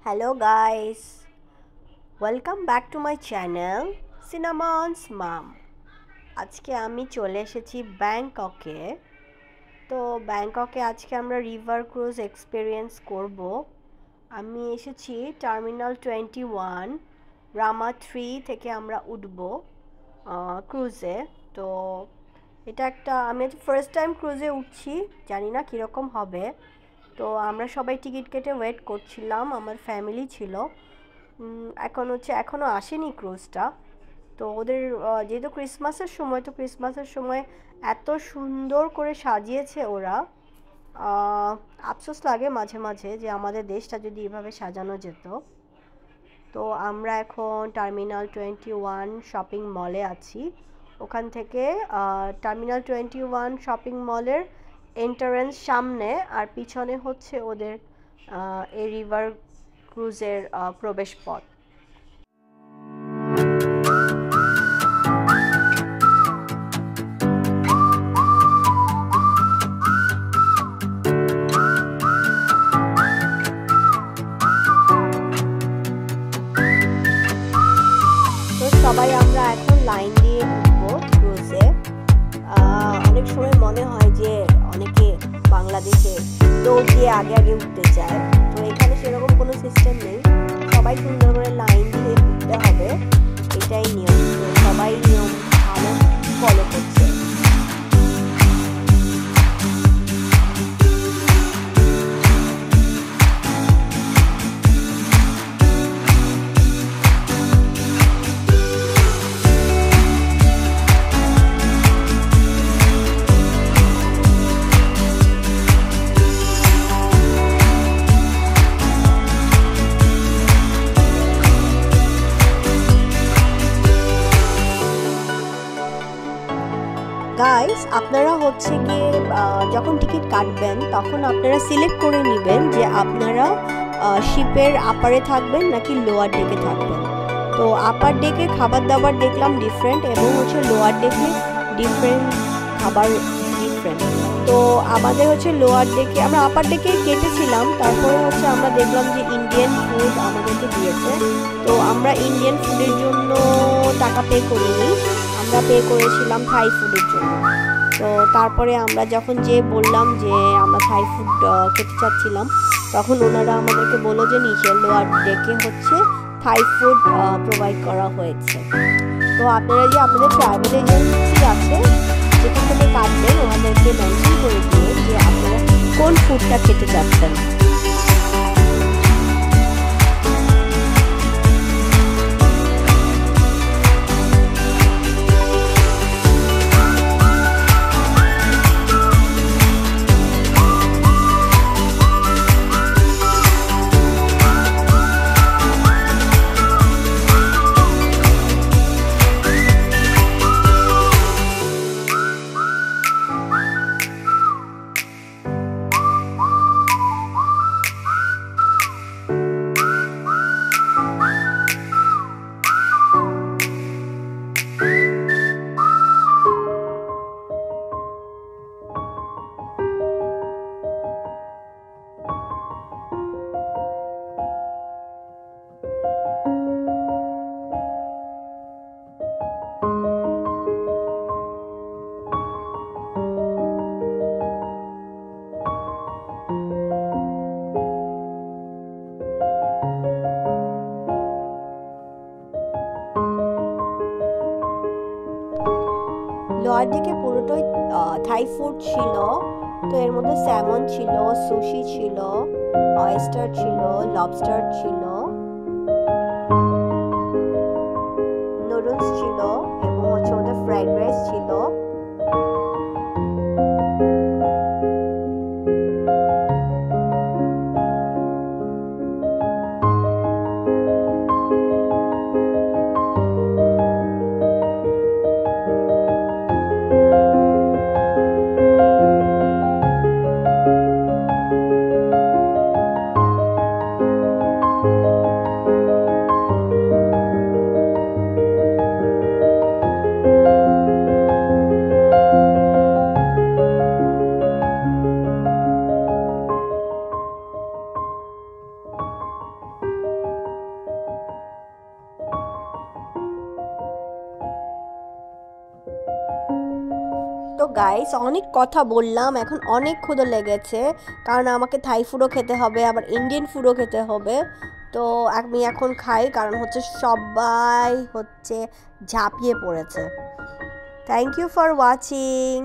Hello guys, welcome back to my channel Cinnamon's Mom. আজকে আমি চলে এসেছি ব্যাংককে। তো ব্যাংককে আজকে আমরা রিভার ক্রুজ এক্সপেরিয়েন্স করব। আমি এসেছি টার্মিনাল 21 রামা 3 থেকে আমরা উঠব ক্রুজে। তো এটা আমি ফার্স্ট টাইম ক্রুজে উঠছি, জানি না কীরকম হবে। তো আমরা সবাই টিকিট কেটে ওয়েট করছিলাম, আমার ফ্যামিলি ছিল। এখনও আসেনি ক্রুজটা। তো ওদের যেহেতু ক্রিসমাসের সময় এত সুন্দর করে সাজিয়েছে ওরা। আফসোস লাগে মাঝে মাঝে যে আমাদের দেশটা যদি এভাবে সাজানো যেত। তো আমরা এখন টার্মিনাল 21 শপিং মলে আছি। ওখান থেকে টার্মিনাল 21 শপিং মলের এন্ট্রান্স সামনে, আর পিছনে হচ্ছে ওদের এই রিভার ক্রুজের প্রবেশ পথ। তো সবাই আমরা এখন লাইন দিয়ে উঠবো ক্রুজে। অনেক সময় মনে হয় যে অনেকে বাংলাদেশে দৌড় দিয়ে আগে আগে উঠতে চায়, তো এখানে সেরকম কোনো সিস্টেম নেই। সবাই সুন্দর করে লাইন দিয়ে উঠতে হবে, এটাই নিয়ম। তো সবাই নিয়ম ভালো ফলো করছে। গাইস, আপনারা হচ্ছে গিয়ে যখন টিকিট কাটবেন তখন আপনারা সিলেক্ট করে নেবেন যে আপনারা শিপের আপারে থাকবেন নাকি লোয়ার ডেকে থাকবেন। তো আপার ডেকে খাবার দাবার দেখলাম ডিফারেন্ট, এবং হচ্ছে লোয়ার ডেকে ডিফারেন্ট খাবার ডিফারেন্ট। তো আমাদের হচ্ছে লোয়ার ডেকে, আমরা আপার ডেকে কেটেছিলাম, তারপরে হচ্ছে আমরা দেখলাম যে ইন্ডিয়ান ফুড আমাদেরকে দিয়েছে। তো আমরা ইন্ডিয়ান ফুডের জন্য টাকা পে করিনি, আমরা পে করেছিলাম থাই ফুডের জন্য। তো তারপরে আমরা যখন বললাম যে আমরা থাই ফুড খেতে চাচ্ছিলাম, তখন ওনারা আমাদেরকে বললো যে নিচে লোয়ার ডেকে হচ্ছে থাই ফুড প্রোভাইড করা হয়েছে। তো আপনারা যে আপনাদের ট্রাভেল এজেন্সি আছে যেখান থেকে কাটবেন, ওনাদেরকে মেনশন করে দিয়ে যে আপনারা কোন ফুডটা খেতে চাচ্ছেন। লোয়ার দিকে পুরোটাই থাই ফুড ছিল। তো এর মধ্যে স্যামন ছিল, সুশি ছিল, অয়েস্টার ছিল, লবস্টার ছিল, নুডলস ছিল, এবং হচ্ছে ওদের ফ্রাইড রাইস ছিল। তো গাইস অনেক কথা বললাম, এখন অনেক ক্ষুধা লেগেছে, কারণ আমাকে থাই ফুডও খেতে হবে, আবার ইন্ডিয়ান ফুডও খেতে হবে। তো আমি এখন খাই, কারণ হচ্ছে সবাই হচ্ছে ঝাঁপিয়ে পড়েছে। Thank you for watching.